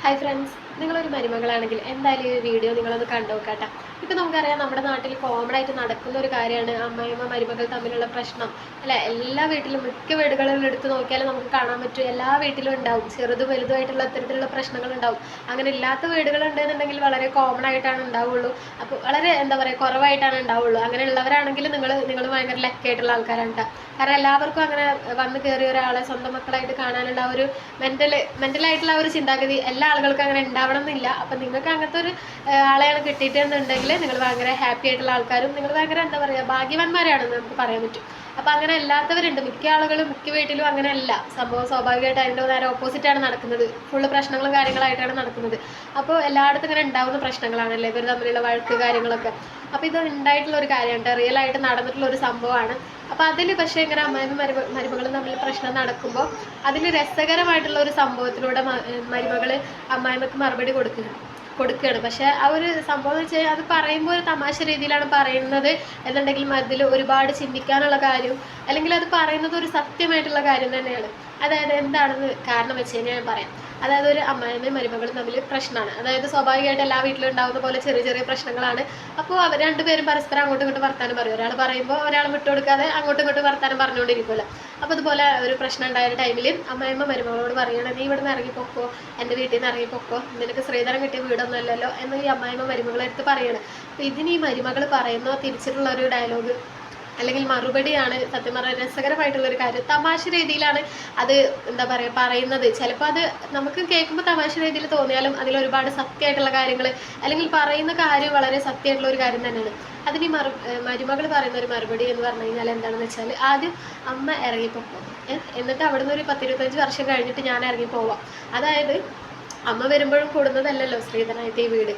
Hi friends, നിങ്ങളൊരു മരുമകളാണെങ്കിൽ എന്തായാലും ഈ വീഡിയോ നിങ്ങളൊന്ന് കണ്ടു നോക്കാട്ടെ. ഇപ്പം നമുക്കറിയാം, നമ്മുടെ നാട്ടിൽ കോമൺ ആയിട്ട് നടക്കുന്ന ഒരു കാര്യമാണ് അമ്മായിയമ്മ മരുമകൾ തമ്മിലുള്ള പ്രശ്നം അല്ലെ. എല്ലാ വീട്ടിലും, മിക്ക വീടുകളിലും എടുത്ത് നോക്കിയാലും നമുക്ക് കാണാൻ പറ്റും, എല്ലാ വീട്ടിലും ഉണ്ടാവും ചെറുതും വലുതുമായിട്ടുള്ള അത്തരത്തിലുള്ള പ്രശ്നങ്ങൾ ഉണ്ടാവും. അങ്ങനെ ഇല്ലാത്ത വീടുകളുണ്ടെന്നുണ്ടെങ്കിൽ വളരെ കോമൺ ആയിട്ടാണ് ഉണ്ടാവുള്ളൂ. അപ്പോൾ വളരെ എന്താ പറയുക, കുറവായിട്ടാണ് ഉണ്ടാവുള്ളൂ. അങ്ങനെ ഉള്ളവരാണെങ്കിൽ നിങ്ങൾ ഭയങ്കര ലക്കായിട്ടുള്ള ആൾക്കാരാണ് കേട്ടോ. കാരണം എല്ലാവർക്കും അങ്ങനെ വന്ന് കയറിയ ഒരാളെ സ്വന്തം മക്കളായിട്ട് കാണാനുള്ള ആ ഒരു മെൻ്റലായിട്ടുള്ള ആ ഒരു ചിന്താഗതി എല്ലാ ആളുകൾക്കും അങ്ങനെ ഉണ്ടാവണം എന്നില്ല. അപ്പം നിങ്ങൾക്ക് അങ്ങനത്തെ ഒരു ആളെയാണ് കിട്ടിയിട്ടെന്നുണ്ടെങ്കിൽ നിങ്ങൾ ഭയങ്കര ഹാപ്പി ആയിട്ടുള്ള ആൾക്കാരും നിങ്ങൾ ഭയങ്കര എന്താ പറയുക, ഭാഗ്യവാന്മാരാണെന്ന് നമുക്ക് പറയാൻ പറ്റും. അപ്പം അങ്ങനെ അല്ലാത്തവരുണ്ട്, മിക്ക ആളുകളും മിക്ക വീട്ടിലും അങ്ങനെയല്ല സംഭവം. സ്വാഭാവികമായിട്ട് അതിൻ്റെ നേരെ ഓപ്പോസിറ്റാണ് നടക്കുന്നത്. ഫുള്ള് പ്രശ്നങ്ങളും കാര്യങ്ങളായിട്ടാണ് നടക്കുന്നത്. അപ്പോൾ എല്ലായിടത്തും ഇങ്ങനെ ഉണ്ടാവുന്ന പ്രശ്നങ്ങളാണല്ലേ ഇവർ തമ്മിലുള്ള വഴക്ക് കാര്യങ്ങളൊക്കെ. അപ്പോൾ ഇത് ഉണ്ടായിട്ടുള്ള ഒരു കാര്യമാണ്, റിയൽ ആയിട്ട് നടന്നിട്ടുള്ള ഒരു സംഭവമാണ്. അപ്പോൾ അതിൽ പക്ഷേ ഇങ്ങനെ അമ്മായിയും മരുമകളും തമ്മിൽ പ്രശ്നം നടക്കുമ്പോൾ അതിൽ രസകരമായിട്ടുള്ള ഒരു സംഭവത്തിലൂടെ മരുമകൾ അമ്മായിമ്മക്ക് മറുപടി കൊടുക്കുകയാണ്. പക്ഷെ ആ ഒരു സംഭവം എന്ന് വെച്ചാൽ അത് പറയുമ്പോൾ ഒരു തമാശ രീതിയിലാണ് പറയുന്നത് എന്നുണ്ടെങ്കിൽ അതിൽ ഒരുപാട് ചിന്തിക്കാനുള്ള കാര്യം, അല്ലെങ്കിൽ അത് പറയുന്നത് ഒരു സത്യമായിട്ടുള്ള കാര്യം തന്നെയാണ്. അതായത് എന്താണെന്ന് കാരണം വെച്ച് കഴിഞ്ഞാൽ ഞാൻ പറയാം. അതായത് ഒരു അമ്മായിമ്മയും മരുമകളും തമ്മിൽ പ്രശ്നമാണ്. അതായത് സ്വാഭാവികമായിട്ട് എല്ലാ വീട്ടിലും ഉണ്ടാകുന്ന പോലെ ചെറിയ ചെറിയ പ്രശ്നങ്ങളാണ്. അപ്പോൾ അവർ രണ്ടുപേരും പരസ്പരം അങ്ങോട്ടും ഇങ്ങോട്ടും വർത്താനം പറയും. ഒരാൾ പറയുമ്പോൾ ഒരാൾ വിട്ടുകൊടുക്കാതെ അങ്ങോട്ടും ഇങ്ങോട്ടും വർത്താനം പറഞ്ഞുകൊണ്ടിരിക്കുമല്ലോ. അപ്പോൾ അതുപോലെ ഒരു പ്രശ്നം ഉണ്ടായ ടൈമിൽ അമ്മായിമ്മ മരുമകളോട് പറയണം, നീ ഇവിടെ നിന്ന് ഇറങ്ങിപ്പോക്കോ, എൻ്റെ വീട്ടിൽ നിന്ന് ഇറങ്ങിപ്പോക്കോ, നിനക്ക് ശ്രീധരൻ കിട്ടിയ വീടൊന്നുമല്ലല്ലോ എന്ന് ഈ അമ്മായിമ്മ മരുമകളെടുത്ത് പറയണം. അപ്പോൾ ഇതിന് ഈ മരുമകൾ പറയുന്ന തിരിച്ചിട്ടുള്ള ഒരു ഡയലോഗ് അല്ലെങ്കിൽ മറുപടിയാണ് സത്യം പറഞ്ഞാൽ രസകരമായിട്ടുള്ളൊരു കാര്യം. തമാശ രീതിയിലാണ് അത് എന്താ പറയുക പറയുന്നത്. ചിലപ്പോൾ അത് നമുക്ക് കേൾക്കുമ്പോൾ തമാശ രീതിയിൽ തോന്നിയാലും അതിലൊരുപാട് സത്യമായിട്ടുള്ള കാര്യങ്ങൾ, അല്ലെങ്കിൽ പറയുന്ന കാര്യം വളരെ സത്യമായിട്ടുള്ള ഒരു കാര്യം തന്നെയാണ്. അതിന് മരുമകൾ പറയുന്ന ഒരു മറുപടി എന്ന് പറഞ്ഞു കഴിഞ്ഞാൽ എന്താണെന്ന് വെച്ചാൽ, ആദ്യം അമ്മ ഇറങ്ങിപ്പോകും, എന്നിട്ട് അവിടുന്ന് ഒരു 10-25 വർഷം കഴിഞ്ഞിട്ട് ഞാൻ ഇറങ്ങിപ്പോവാം. അതായത് അമ്മ വരുമ്പോഴും കൊടുന്നതല്ലല്ലോ ശ്രീധരനായിട്ട് ഈ വീട്,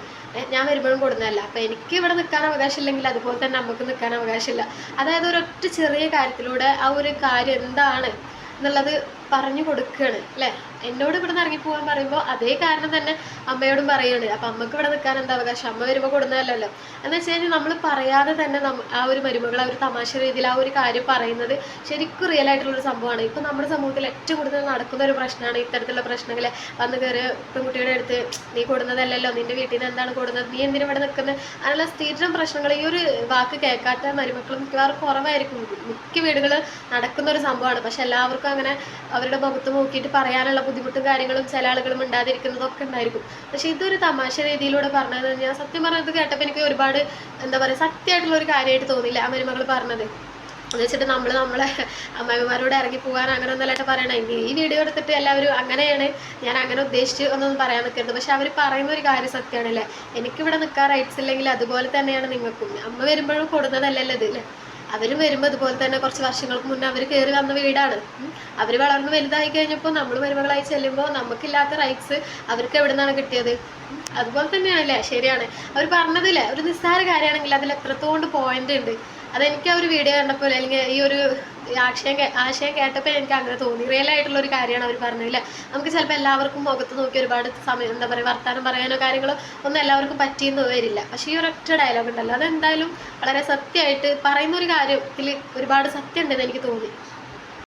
ഞാൻ വരുമ്പോഴും കൊടുന്നതല്ല. അപ്പം എനിക്ക് ഇവിടെ നിൽക്കാൻ അവകാശമില്ലെങ്കിൽ അതുപോലെ തന്നെ അമ്മക്ക് നിൽക്കാൻ അവകാശമില്ല. അതായത് ഒരൊറ്റ ചെറിയ കാര്യത്തിലൂടെ ആ ഒരു കാര്യം എന്താണ് എന്നുള്ളത് പറഞ്ഞു കൊടുക്കുകയാണ് അല്ലേ. എന്നോട് ഇവിടെ നിന്ന് ഇറങ്ങിപ്പോകാൻ പറയുമ്പോൾ അതേ കാരണം തന്നെ അമ്മയോടും പറയുകയാണ്. അപ്പം അമ്മക്ക് ഇവിടെ നിൽക്കാൻ എന്താ അവകാശം, അമ്മ വരുമ്പോൾ കൊടുന്നതല്ലല്ലോ എന്ന് വെച്ച് കഴിഞ്ഞാൽ നമ്മൾ പറയാതെ തന്നെ ആ ഒരു മരുമകൾ ആ ഒരു തമാശ രീതിയിൽ ആ ഒരു കാര്യം പറയുന്നത് ശരിക്കും റിയൽ ആയിട്ടുള്ളൊരു സംഭവമാണ്. ഇപ്പം നമ്മുടെ സമൂഹത്തിൽ ഏറ്റവും കൂടുതൽ നടക്കുന്ന ഒരു പ്രശ്നമാണ് ഇത്തരത്തിലുള്ള പ്രശ്നങ്ങൾ. വന്ന് കയറിയ പെൺകുട്ടിയുടെ അടുത്ത് നീ കൊടുന്നതല്ലല്ലോ, നിൻ്റെ വീട്ടിൽ നിന്ന് എന്താണ് കൊടുന്നത്, നീ എന്തിനും ഇവിടെ നിൽക്കുന്നത്, അങ്ങനെയുള്ള സ്ഥിരം പ്രശ്നങ്ങൾ. ഈ ഒരു വാക്ക് കേൾക്കാത്ത മരുമക്കളും മിക്കവാറും കുറവായിരിക്കും. മിക്ക വീടുകൾ നടക്കുന്ന ഒരു സംഭവമാണ്. പക്ഷെ എല്ലാവർക്കും അങ്ങനെ അവരുടെ മുഖത്ത് നോക്കിയിട്ട് പറയാനുള്ള ബുദ്ധിമുട്ടും കാര്യങ്ങളും ചില ആളുകളും ഉണ്ടാതിരിക്കുന്നതൊക്കെ ഉണ്ടായിരിക്കും. പക്ഷെ ഇതൊരു തമാശ രീതിയിലൂടെ പറഞ്ഞത് ഞാൻ സത്യം പറഞ്ഞത് കേട്ടപ്പോൾ എനിക്ക് ഒരുപാട് എന്താ പറയുക സത്യമായിട്ടുള്ള ഒരു കാര്യമായിട്ട് തോന്നിയില്ല ആ മരുമകൾ പറഞ്ഞത്. എന്ന് വെച്ചിട്ട് നമ്മളെ അമ്മായിമാരോട് ഇറങ്ങി പോകാൻ അങ്ങനെ ഒന്നല്ലായിട്ട് പറയണം. ഈ വീഡിയോ എടുത്തിട്ട് എല്ലാവരും അങ്ങനെയാണ്, ഞാൻ അങ്ങനെ ഉദ്ദേശിച്ച് ഒന്നും പറയാൻ നിൽക്കരുത്. പക്ഷെ അവർ പറയുന്ന ഒരു കാര്യം സത്യമാണല്ലേ. എനിക്കിവിടെ നിൽക്കാൻ റൈറ്റ്സ് ഇല്ലെങ്കിൽ അതുപോലെ തന്നെയാണ് നിങ്ങൾക്കും. അമ്മ വരുമ്പോഴും കൊടുന്നതല്ലല്ലോ ഇത് അല്ലേ. അവർ വരുമ്പോൾ അതുപോലെ തന്നെ കുറച്ച് വർഷങ്ങൾക്ക് മുന്നേ അവർ കയറി വന്ന വീടാണ്. അവർ വളർന്ന് വലുതായി കഴിഞ്ഞപ്പോൾ നമ്മൾ മരുമകളായി ചെല്ലുമ്പോൾ നമുക്കില്ലാത്ത റൈറ്റ്സ് അവർക്ക് എവിടെ നിന്നാണ് കിട്ടിയത്? അതുപോലെ തന്നെയാണല്ലേ. ശരിയാണ് അവർ പറഞ്ഞതില്ലേ, ഒരു നിസ്സാര കാര്യമാണെങ്കിൽ അതിൽ എത്രത്തോണ്ട് പോയിന്റ് ഉണ്ട്. അതെനിക്ക് ആ ഒരു വീഡിയോ കണ്ടപ്പോൾ, അല്ലെങ്കിൽ ഈ ഒരു ആശയം കേട്ടപ്പോൾ എനിക്ക് അങ്ങനെ തോന്നി. റിയൽ ആയിട്ടുള്ള ഒരു കാര്യമാണ് അവർ പറഞ്ഞതില്ലേ. നമുക്ക് ചിലപ്പോൾ എല്ലാവർക്കും മുഖത്ത് നോക്കി ഒരുപാട് സമയം എന്താ പറയുക വർത്താനം പറയാനോ കാര്യങ്ങളോ ഒന്നും എല്ലാവർക്കും പറ്റിയെന്ന് വരില്ല. പക്ഷേ ഈ ഒരൊറ്റ ഡയലോഗ് ഉണ്ടല്ലോ, അതെന്തായാലും വളരെ സത്യമായിട്ട് പറയുന്ന ഒരു കാര്യത്തിൽ ഒരുപാട് സത്യം ഉണ്ടെന്ന് എനിക്ക് തോന്നി.